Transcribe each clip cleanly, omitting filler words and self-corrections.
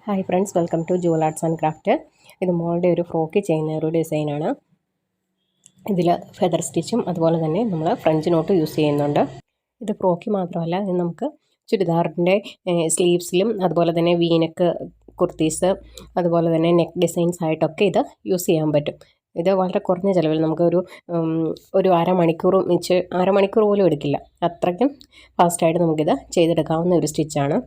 Hi friends, welcome to jewel arts and craft. ഇത് മോളുടെ ഒരു ഫ്രോക്ക് ചെയ്യുന്ന ഒരു ഡിസൈനാണ്. ഇതിൽ ഫെദർ സ്റ്റിച്ചും അതുപോലെ തന്നെ നമ്മൾ ഫ്രഞ്ച് നോട്ട് യൂസ് ചെയ്യുന്നുണ്ട്. ഇത് ഫ്രോക്ക് മാത്രമല്ല, ഇത് നമുക്ക് ചുരിദാറിൻ്റെ സ്ലീവ്സിലും അതുപോലെ തന്നെ വീനക്ക് കുർത്തീസ് അതുപോലെ തന്നെ നെക്ക് ഡിസൈൻസ് ആയിട്ടൊക്കെ ഇത് യൂസ് ചെയ്യാൻ പറ്റും. ഇത് വളരെ കുറഞ്ഞ ചിലവിൽ നമുക്കൊരു അരമണിക്കൂർ പോലും എടുക്കില്ല. അത്രയ്ക്കും ഫാസ്റ്റായിട്ട് നമുക്കിത് ചെയ്തെടുക്കാവുന്ന ഒരു സ്റ്റിച്ചാണ്.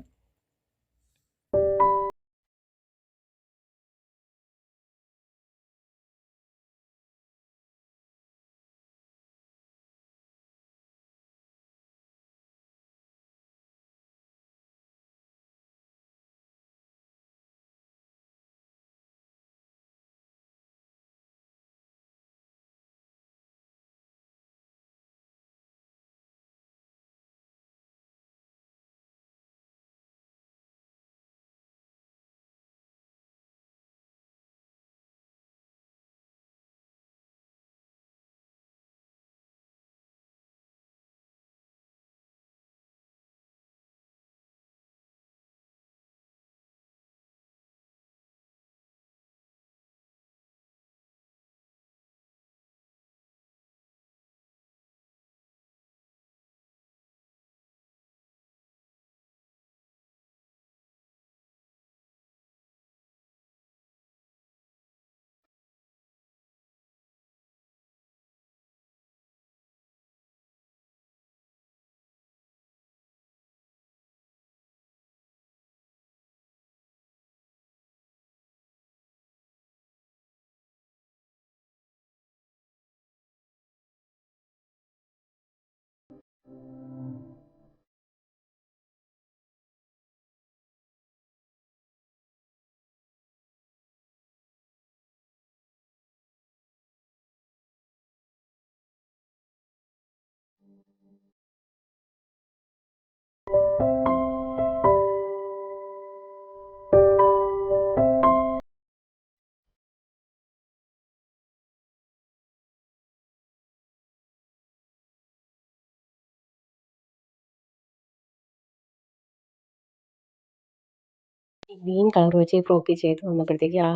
ഗ്രീൻ കളർ വെച്ച് ഈ ഫ്രോക്ക് ചെയ്ത് വന്നപ്പോഴത്തേക്ക് ആ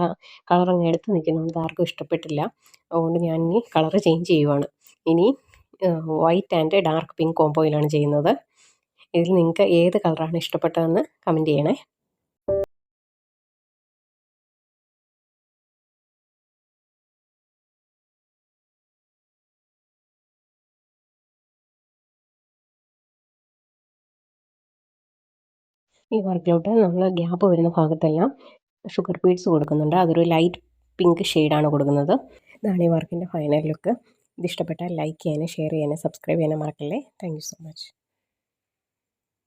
കളർ അങ്ങ് എടുത്ത് നിൽക്കുന്നുണ്ട്. ആർക്കും ഇഷ്ടപ്പെട്ടില്ല. അതുകൊണ്ട് ഞാൻ ഇനി കളർ ചേഞ്ച് ചെയ്യുവാണ്. ഇനി വൈറ്റ് ആൻഡ് ഡാർക്ക് പിങ്ക് കോംബോയിലാണ് ചെയ്യുന്നത്. ഇതിൽ നിങ്ങൾക്ക് ഏത് കളറാണ് ഇഷ്ടപ്പെട്ടതെന്ന് കമൻറ്റ് ചെയ്യണേ. ഈ വർക്കിലോട്ട് നമ്മൾ ഗ്യാപ്പ് വരുന്ന ഭാഗത്തെല്ലാം ഷുഗർ ബീഡ്സ് കൊടുക്കുന്നുണ്ട്. അതൊരു ലൈറ്റ് പിങ്ക് ഷെയ്ഡാണ് കൊടുക്കുന്നത്. ഇതാണ് ഈ വർക്കിൻ്റെ ഫൈനൽ ലുക്ക്. ഇത് ഇഷ്ടപ്പെട്ടാൽ ലൈക്ക് ചെയ്യാനും ഷെയർ ചെയ്യാനും സബ്സ്ക്രൈബ് ചെയ്യാനും മറക്കല്ലേ. Thank you so much.